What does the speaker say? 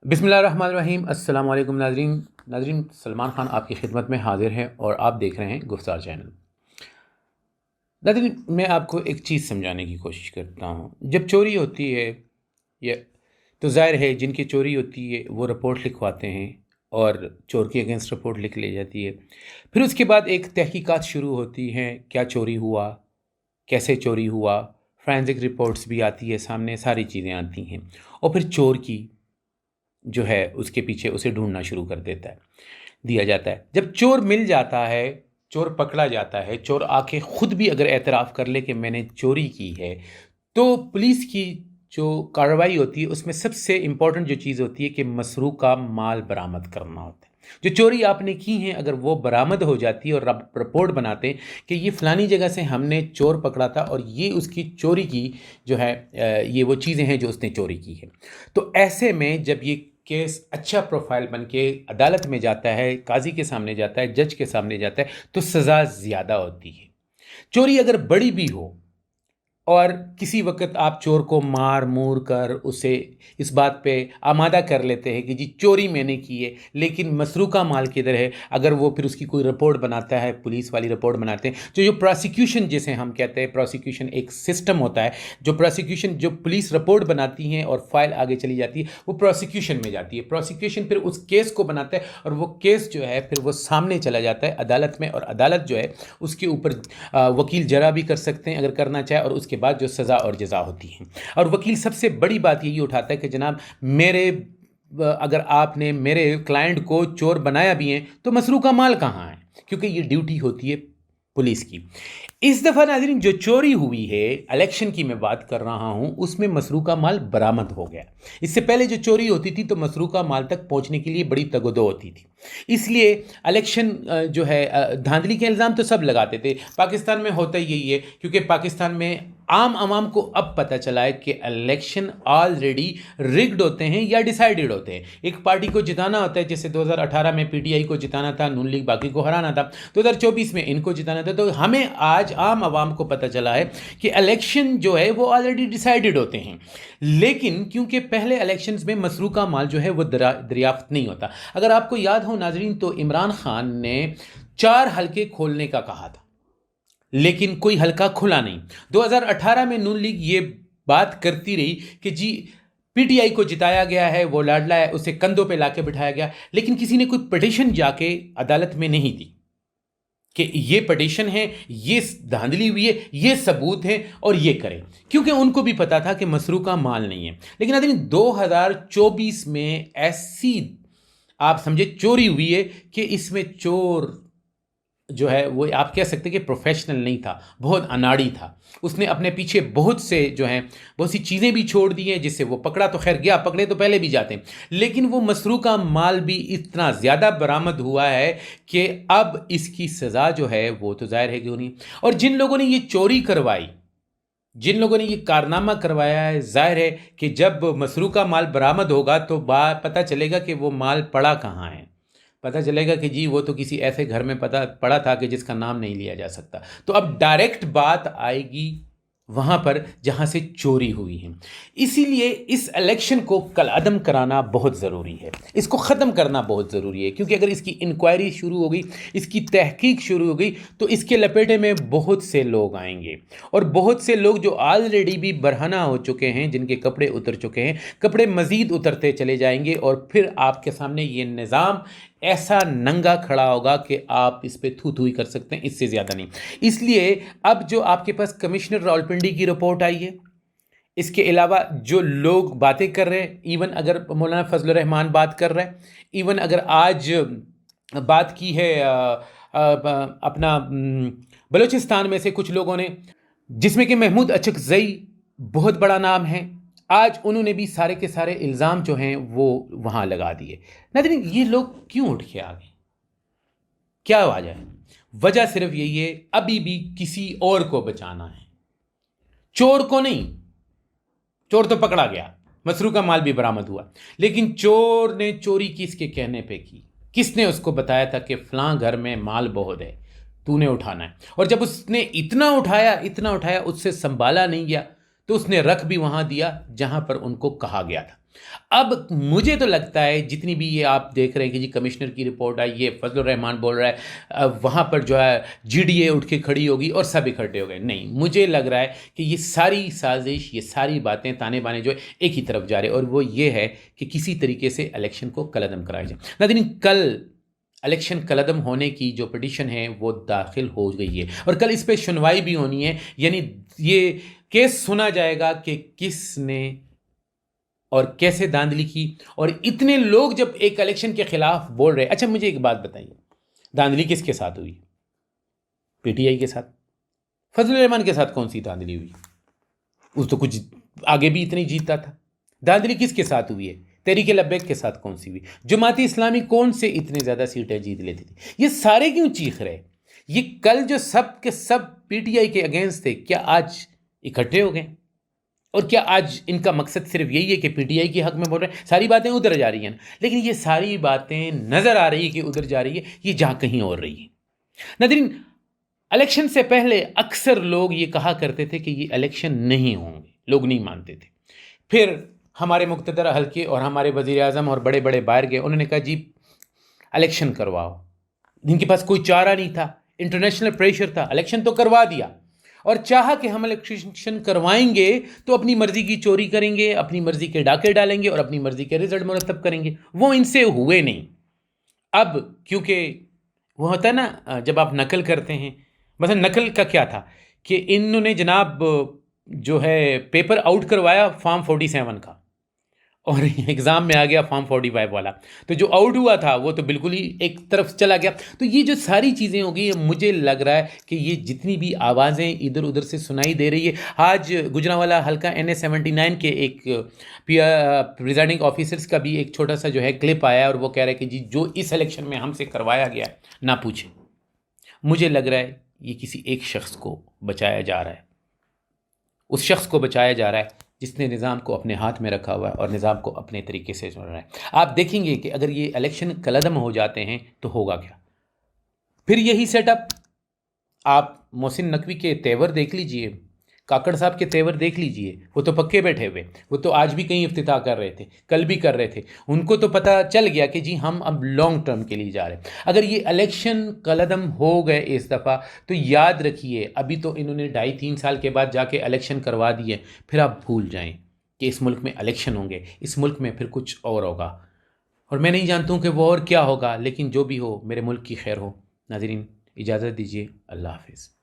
बिस्मिल्लाहिर्रहमानिर्रहीम। अस्सलाम वालेकुम नाज़रीन, सलमान ख़ान आपकी खिदमत में हाज़िर हैं और आप देख रहे हैं गुफ्तार चैनल। नाज़रीन, मैं आपको एक चीज़ समझाने की कोशिश करता हूँ। जब चोरी होती है या तो ज़ाहिर है जिनकी चोरी होती है वो रिपोर्ट लिखवाते हैं और चोर के अगेंस्ट रिपोर्ट लिख ली जाती है। फिर उसके बाद एक तहकीकात शुरू होती हैं, क्या चोरी हुआ, कैसे चोरी हुआ, फोरेंसिक रिपोर्ट्स भी आती है सामने, सारी चीज़ें आती हैं और फिर चोर की जो है उसके पीछे उसे ढूंढना शुरू कर देता है दिया जाता है। जब चोर मिल जाता है, चोर पकड़ा जाता है, चोर आके खुद भी अगर एतराफ़ कर ले कि मैंने चोरी की है, तो पुलिस की जो कार्रवाई होती है उसमें सबसे इम्पोर्टेंट जो चीज़ होती है कि मसरूक़ा माल बरामद करना होता है। जो चोरी आपने की है अगर वो बरामद हो जाती है और रिपोर्ट बनाते हैं कि ये फ़लानी जगह से हमने चोर पकड़ा था और ये उसकी चोरी की जो है ये वो चीज़ें हैं जो उसने चोरी की है। तो ऐसे में जब ये केस अच्छा प्रोफाइल बन के अदालत में जाता है, काजी के सामने जाता है, जज के सामने जाता है, तो सज़ा ज़्यादा होती है। चोरी अगर बड़ी भी हो और किसी वक़्त आप चोर को मार मूर कर उसे इस बात पे आमादा कर लेते हैं कि जी चोरी मैंने की है, लेकिन मसरूक़ा माल किधर है? अगर वो फिर उसकी कोई रिपोर्ट बनाता है, पुलिस वाली रिपोर्ट बनाते हैं, जो प्रोसिक्यूशन जिसे हम कहते हैं, प्रोसिक्यूशन एक सिस्टम होता है, जो पुलिस रिपोर्ट बनाती हैं और फाइल आगे चली जाती है, वो प्रोसिक्यूशन में जाती है। प्रोसिक्यूशन फिर उस केस को बनाता है और वो केस जो है फिर वो सामने चला जाता है अदालत में, और अदालत जो है उसके ऊपर वकील जरा भी कर सकते हैं अगर करना चाहे, और उसके बाद जो सज़ा और जज़ा होती है। और वकील सबसे बड़ी बात यही उठाता है कि जनाब अगर आपने मेरे क्लाइंट को चोर बनाया भी है तो मसरूक़ा माल कहाँ है, क्योंकि ये ड्यूटी होती है पुलिस की। इस दफ़ा नाज़रीन जो चोरी हुई है, इलेक्शन की मैं बात कर रहा हूँ, उसमें मसरूक़ा माल बरामद हो गया। इससे पहले जो चोरी होती थी तो मसरूक़ा माल तक पहुँचने के लिए बड़ी तगदो होती थी। इसलिए इलेक्शन जो है धांधली के इल्ज़ाम तो सब लगाते थे। पाकिस्तान में होता यही है, क्योंकि पाकिस्तान में आम आवाम को अब पता चला है कि इलेक्शन ऑलरेडी रिग्ड होते हैं या डिसाइडेड होते हैं। एक पार्टी को जिताना होता है, जैसे 2018 में पीटीआई को जिताना था, नून लीग बाकी को हराना था, 2024 में इनको जिताना था। तो हमें आज आम आवाम को पता चला है कि इलेक्शन जो है वो ऑलरेडी डिसाइडेड होते हैं, लेकिन क्योंकि पहले इलेक्शंस में मसरूक़ा माल जो है वो दरियाफ्त नहीं होता। अगर आपको याद हो नाजरीन, तो इमरान खान ने 4 हलके खोलने का कहा था, लेकिन कोई हलका खुला नहीं। 2018 में नून लीग ये बात करती रही कि जी पीटीआई को जिताया गया है, वो लाडला है, उसे कंधों पे लाके बिठाया गया, लेकिन किसी ने कोई पिटीशन जाके अदालत में नहीं दी कि ये पिटीशन है, ये धांधली हुई है, ये सबूत है और ये करें, क्योंकि उनको भी पता था कि मसरूक़ा माल नहीं है। लेकिन आदमी 2024 में ऐसी आप समझे चोरी हुई है कि इसमें चोर जो है वो आप कह सकते हैं कि प्रोफेशनल नहीं था, बहुत अनाड़ी था। उसने अपने पीछे बहुत सी चीज़ें भी छोड़ दी हैं, जिससे वो पकड़ा तो खैर गया, पकड़े तो पहले भी जाते हैं, लेकिन वो मसरूक़ा माल भी इतना ज़्यादा बरामद हुआ है कि अब इसकी सज़ा जो है वो तो ज़ाहिर है क्यों नहीं। और जिन लोगों ने ये चोरी करवाई, जिन लोगों ने ये कारनामा करवाया है, ज़ाहिर है कि जब मसरूक़ा माल बरामद होगा तो पता चलेगा कि वो माल पड़ा कहाँ है। पता चलेगा कि जी वो तो किसी ऐसे घर में पड़ा था कि जिसका नाम नहीं लिया जा सकता। तो अब डायरेक्ट बात आएगी वहाँ पर जहाँ से चोरी हुई है। इसीलिए इस इलेक्शन को कलअदम कराना बहुत ज़रूरी है, इसको ख़त्म करना बहुत ज़रूरी है, क्योंकि अगर इसकी इंक्वायरी शुरू हो गई, इसकी तहकीक शुरू हो गई, तो इसके लपेटे में बहुत से लोग आएंगे, और बहुत से लोग जो ऑलरेडी भी बरहना हो चुके हैं, जिनके कपड़े उतर चुके हैं, कपड़े मज़ीद उतरते चले जाएंगे, और फिर आपके सामने ये निज़ाम ऐसा नंगा खड़ा होगा कि आप इस पर थू थू ही कर सकते हैं, इससे ज़्यादा नहीं। इसलिए अब जो आपके पास कमिश्नर रावलपिंडी की रिपोर्ट आई है, इसके अलावा जो लोग बातें कर रहे हैं, इवन अगर मौलाना फजल रहमान बात कर रहे हैं, इवन अगर आज बात की है अपना बलूचिस्तान में से कुछ लोगों ने, जिसमें कि महमूद अचकज़ई बहुत बड़ा नाम है, आज उन्होंने भी सारे के सारे इल्ज़ाम जो हैं वो वहाँ लगा दिए। नाज़रीन, ये लोग क्यों उठ के आ गए, क्या वजह है? वजह सिर्फ यही है, अभी भी किसी और को बचाना है, चोर को नहीं। चोर तो पकड़ा गया, मसरूक़ा माल भी बरामद हुआ, लेकिन चोर ने चोरी किसके कहने पे की? किसने उसको बताया था कि फ़लाँ घर में माल बहुत है, तूने उठाना है? और जब उसने इतना उठाया उससे संभाला नहीं गया, तो उसने रख भी वहाँ दिया जहाँ पर उनको कहा गया था। अब मुझे तो लगता है जितनी भी ये आप देख रहे हैं कि जी कमिश्नर की रिपोर्ट आई, ये फजलुर रहमान बोल रहा है वहाँ पर जो है जीडीए उठ के खड़ी होगी और सब इकट्ठे हो गए, नहीं, मुझे लग रहा है कि ये सारी साजिश, ये सारी बातें ताने बाने जो है एक ही तरफ जा रहे हैं, और वो ये है कि किसी तरीके से इलेक्शन को कलअदम कराया जाए। नाज़रीन, कल इलेक्शन कलअदम होने की जो पिटीशन है वो दाखिल हो गई है और कल इस पर सुनवाई भी होनी है, यानी ये केस सुना जाएगा कि किसने और कैसे धांधली की, और इतने लोग जब एक इलेक्शन के खिलाफ बोल रहे। अच्छा, मुझे एक बात बताइए, धांधली किसके साथ हुई? पीटीआई के साथ। फजलुर रहमान के साथ कौन सी धांधली हुई? उस तो कुछ आगे भी इतनी जीतता था। धांधली किसके साथ हुई है? तहरीक लब्बैक के साथ कौन सी हुई? जमाती इस्लामी कौन से इतने ज़्यादा सीटें जीत लेती थी? ये सारे क्यों चीख रहे? ये कल जो सब के सब पीटीआई के अगेंस्ट थे, क्या आज इकट्ठे हो गए? और क्या आज इनका मकसद सिर्फ यही है कि पीटीआई के हक में बोल रहे हैं? सारी बातें उधर जा रही हैं, लेकिन ये सारी बातें नज़र आ रही है कि उधर जा रही है, ये जा कहीं और रही है। नाज़रीन, इलेक्शन से पहले अक्सर लोग ये कहा करते थे कि ये इलेक्शन नहीं होंगे, लोग नहीं मानते थे। फिर हमारे मुक़्तदर हल्के और हमारे वज़ीर आज़म और बड़े बड़े बाहर गए, उन्होंने कहा जी इलेक्शन करवाओ। जिनके पास कोई चारा नहीं था, इंटरनेशनल प्रेशर था, इलेक्शन तो करवा दिया, और चाहा कि हम इलेक्शन करवाएंगे तो अपनी मर्जी की चोरी करेंगे, अपनी मर्जी के डाके डालेंगे और अपनी मर्जी के रिजल्ट मुरतब करेंगे। वो इनसे हुए नहीं। अब क्योंकि वो होता है ना, जब आप नकल करते हैं, मतलब नकल का क्या था कि इन्होंने जनाब जो है पेपर आउट करवाया फॉर्म 47 का, और एग्ज़ाम में आ गया फॉर्म 45 वाला, तो जो आउट हुआ था वो तो बिल्कुल ही एक तरफ चला गया। तो ये जो सारी चीज़ें होगी, मुझे लग रहा है कि ये जितनी भी आवाज़ें इधर उधर से सुनाई दे रही है। आज गुजरांवाला हल्का NA 79 के एक प्रिजाइडिंग ऑफिसर्स का भी एक छोटा सा जो है क्लिप आया, और वो कह रहे हैं कि जी जो इस इलेक्शन में हमसे करवाया गया ना पूछे। मुझे लग रहा है ये किसी एक शख्स को बचाया जा रहा है, उस शख्स को बचाया जा रहा है जिसने निज़ाम को अपने हाथ में रखा हुआ है और निज़ाम को अपने तरीके से चल रहा है। आप देखेंगे कि अगर ये इलेक्शन कलअदम हो जाते हैं तो होगा क्या? फिर यही सेटअप। आप मोहसिन नकवी के तेवर देख लीजिए, काकड़ साहब के तेवर देख लीजिए, वो तो पक्के बैठे हुए, वो तो आज भी कहीं इफ्तिताह कर रहे थे, कल भी कर रहे थे। उनको तो पता चल गया कि जी हम अब लॉन्ग टर्म के लिए जा रहे हैं। अगर ये इलेक्शन कलअदम हो गए इस दफ़ा, तो याद रखिए अभी तो इन्होंने 2.5-3 साल के बाद जाके इलेक्शन करवा दिए, फिर आप भूल जाएं कि इस मुल्क में इलेक्शन होंगे, इस मुल्क में फिर कुछ और होगा। और मैं नहीं जानता हूँ कि वो और क्या होगा, लेकिन जो भी हो मेरे मुल्क की खैर हो। नाज़रीन, इजाज़त दीजिए, अल्लाह हाफिज़।